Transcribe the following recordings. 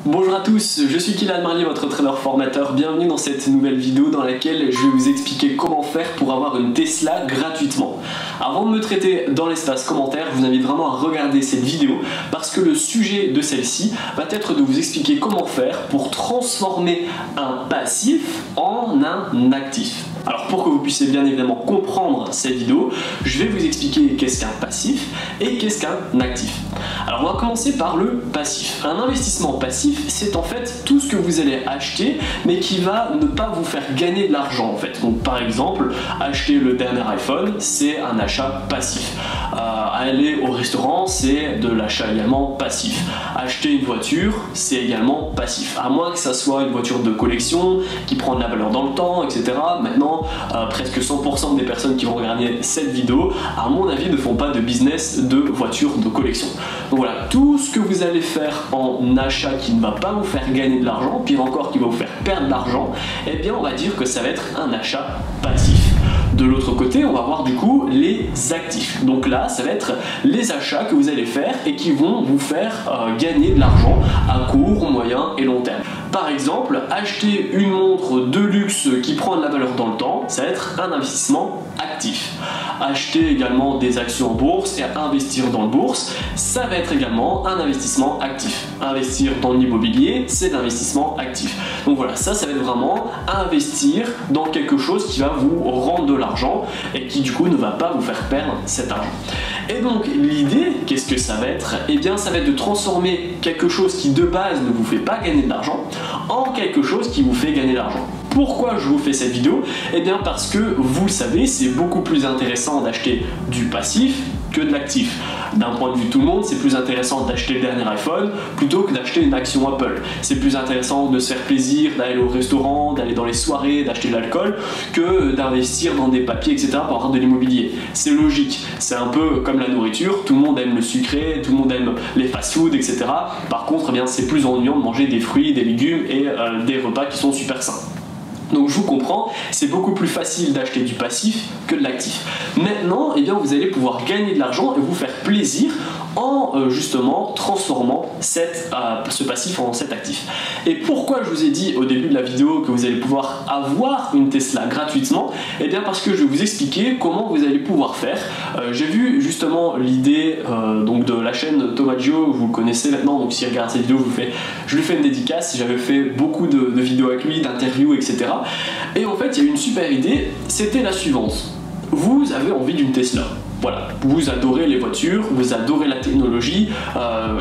Bonjour à tous, je suis Kylian Marlier, votre trader formateur. Bienvenue dans cette nouvelle vidéo dans laquelle je vais vous expliquer comment faire pour avoir une Tesla gratuitement. Avant de me traiter dans l'espace commentaire, je vous invite vraiment à regarder cette vidéo parce que le sujet de celle-ci va être de vous expliquer comment faire pour transformer un passif en un actif. Alors pour que vous puissiez bien évidemment comprendre cette vidéo, je vais vous expliquer qu'est-ce qu'un passif et qu'est-ce qu'un actif. Alors on va commencer par le passif. Un investissement passif, c'est en fait tout ce que vous allez acheter mais qui va ne pas vous faire gagner de l'argent en fait. Donc par exemple, acheter le dernier iPhone, c'est un achat passif. Aller au restaurant, c'est de l'achat également passif. Acheter une voiture, c'est également passif. À moins que ça soit une voiture de collection qui prend de la valeur dans le temps, etc. Maintenant, presque 100% des personnes qui vont regarder cette vidéo, à mon avis, ne font pas de business de voiture de collection. Donc voilà, tout ce que vous allez faire en achat qui ne va pas vous faire gagner de l'argent, pire encore qui va vous faire perdre de l'argent, eh bien on va dire que ça va être un achat passif. De l'autre côté, on va voir du coup les actifs. Donc là, ça va être les achats que vous allez faire et qui vont vous faire gagner de l'argent à court, moyen et long terme. Par exemple, acheter une montre de luxe qui prend de la valeur dans le temps, ça va être un investissement actif. Acheter également des actions en bourse et investir dans la bourse, ça va être également un investissement actif. Investir dans l'immobilier, c'est l'investissement actif. Donc voilà, ça va être vraiment investir dans quelque chose qui va vous rendre de l'argent et qui du coup ne va pas vous faire perdre cet argent. Et donc l'idée, qu'est-ce que ça va être? Eh bien ça va être de transformer quelque chose qui de base ne vous fait pas gagner de l'argent en quelque chose qui vous fait gagner de l'argent. Pourquoi je vous fais cette vidéo? Eh bien parce que vous le savez, c'est beaucoup plus intéressant d'acheter du passif que de l'actif. D'un point de vue tout le monde, c'est plus intéressant d'acheter le dernier iPhone plutôt que d'acheter une action Apple. C'est plus intéressant de se faire plaisir, d'aller au restaurant, d'aller dans les soirées, d'acheter de l'alcool que d'investir dans des papiers, etc. pour avoir de l'immobilier. C'est logique, c'est un peu comme la nourriture, tout le monde aime le sucré, tout le monde aime les fast-food, etc. Par contre, eh bien, c'est plus ennuyant de manger des fruits, des légumes et des repas qui sont super sains. Donc je vous comprends, c'est beaucoup plus facile d'acheter du passif que de l'actif. Maintenant, eh bien, vous allez pouvoir gagner de l'argent et vous faire plaisir en justement transformant ce passif en cet actif. Et pourquoi je vous ai dit au début de la vidéo que vous allez pouvoir avoir une Tesla gratuitement? Eh bien parce que je vais vous expliquer comment vous allez pouvoir faire. J'ai vu justement l'idée donc de la chaîne Thomas Gio, vous le connaissez maintenant, donc si vous regardez cette vidéo, je lui fais une dédicace. J'avais fait beaucoup de vidéos avec lui, d'interviews, etc. Et en fait, il y a une super idée, c'était la suivante. Vous avez envie d'une Tesla. Voilà, vous adorez les voitures, vous adorez la technologie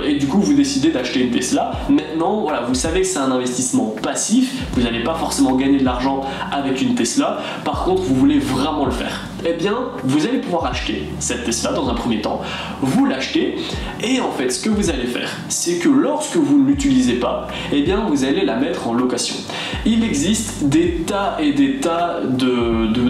et du coup vous décidez d'acheter une Tesla. Maintenant, voilà, vous savez que c'est un investissement passif, vous n'allez pas forcément gagner de l'argent avec une Tesla. Par contre, vous voulez vraiment le faire. Eh bien, vous allez pouvoir acheter cette Tesla dans un premier temps, vous l'achetez et en fait, ce que vous allez faire, c'est que lorsque vous ne l'utilisez pas, eh bien, vous allez la mettre en location. Il existe des tas et des tas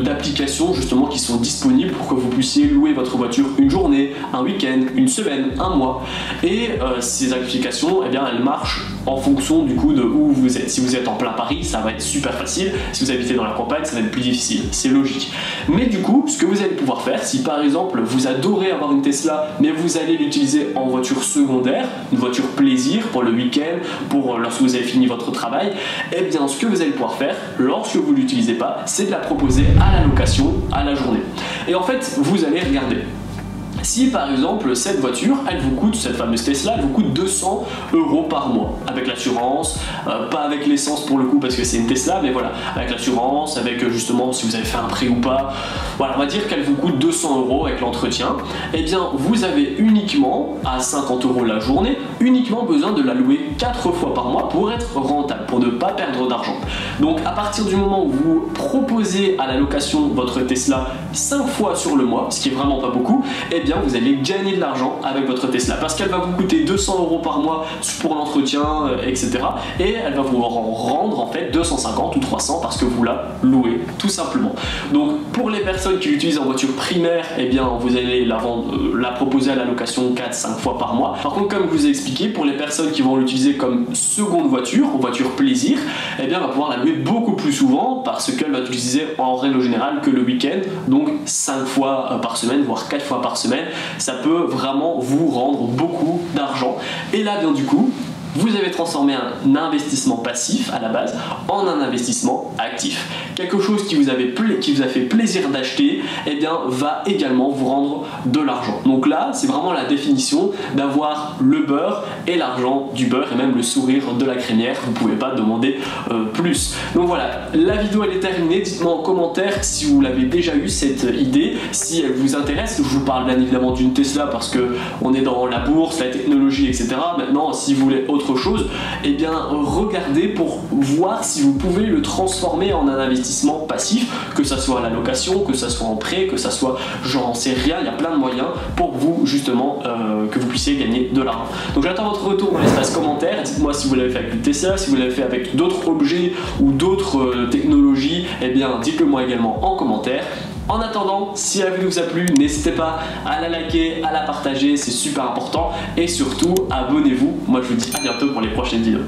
d'applications justement qui sont disponibles pour que vous puissiez louer votre voiture une journée, un week-end, une semaine, un mois. Et ces applications, eh bien, elles marchent en fonction du coup de où vous êtes. Si vous êtes en plein Paris, ça va être super facile. Si vous habitez dans la campagne, ça va être plus difficile. C'est logique. Mais du coup, ce que vous allez pouvoir faire, si par exemple vous adorez avoir une Tesla, mais vous allez l'utiliser en voiture secondaire, une voiture plaisir pour le week-end, pour lorsque vous avez fini votre travail, eh bien ce que vous allez pouvoir faire, lorsque vous ne l'utilisez pas, c'est de la proposer à la location, à la journée. Et en fait, vous allez regarder. Si par exemple cette voiture, elle vous coûte, cette fameuse Tesla, elle vous coûte 200 € par mois, avec l'assurance, pas avec l'essence pour le coup parce que c'est une Tesla, mais voilà, avec l'assurance, avec justement si vous avez fait un prêt ou pas, voilà, on va dire qu'elle vous coûte 200 € avec l'entretien, et bien vous avez uniquement, à 50 € la journée, uniquement besoin de la louer 4 fois par mois pour être rentable, pour ne pas perdre d'argent. Donc à partir du moment où vous proposez à la location votre Tesla 5 fois sur le mois, ce qui est vraiment pas beaucoup, et bien vous allez gagner de l'argent avec votre Tesla parce qu'elle va vous coûter 200 € par mois pour l'entretien, etc. Et elle va vous rendre en fait 250 ou 300 parce que vous la louez tout simplement. Donc pour les personnes qui l'utilisent en voiture primaire, eh bien vous allez la proposer à la location 4-5 fois par mois. Par contre, comme je vous ai expliqué, pour les personnes qui vont l'utiliser comme seconde voiture, ou voiture plaisir, eh bien on va pouvoir la louer beaucoup plus souvent parce qu'elle va l'utiliser en règle générale que le week-end, donc 5 fois par semaine, voire 4 fois par semaine. Ça peut vraiment vous rendre beaucoup d'argent. Et là, bien du coup, vous avez transformé un investissement passif à la base en un investissement actif. Quelque chose qui vous a fait plaisir d'acheter, eh bien, va également vous rendre de l'argent. Donc là, c'est vraiment la définition d'avoir le beurre et l'argent du beurre et même le sourire de la crémière. Vous ne pouvez pas demander plus. Donc voilà, la vidéo elle est terminée. Dites-moi en commentaire si vous l'avez déjà eu cette idée, si elle vous intéresse. Je vous parle bien évidemment d'une Tesla parce que on est dans la bourse, la technologie, etc. Maintenant, si vous voulez autre chose, eh bien regardez pour voir si vous pouvez le transformer en un investissement passif, que ça soit à la location, que ça soit en prêt, que ça soit j'en sais rien, il y a plein de moyens pour vous justement que vous puissiez gagner de l'argent. Donc j'attends votre retour dans l'espace commentaire. Dites-moi si vous l'avez fait avec une Tesla, si vous l'avez fait avec d'autres objets ou d'autres technologies, eh bien dites-le moi également en commentaire. En attendant, si la vidéo vous a plu, n'hésitez pas à la liker, à la partager, c'est super important. Et surtout, abonnez-vous. Moi je vous dis à bientôt pour les prochaines vidéos.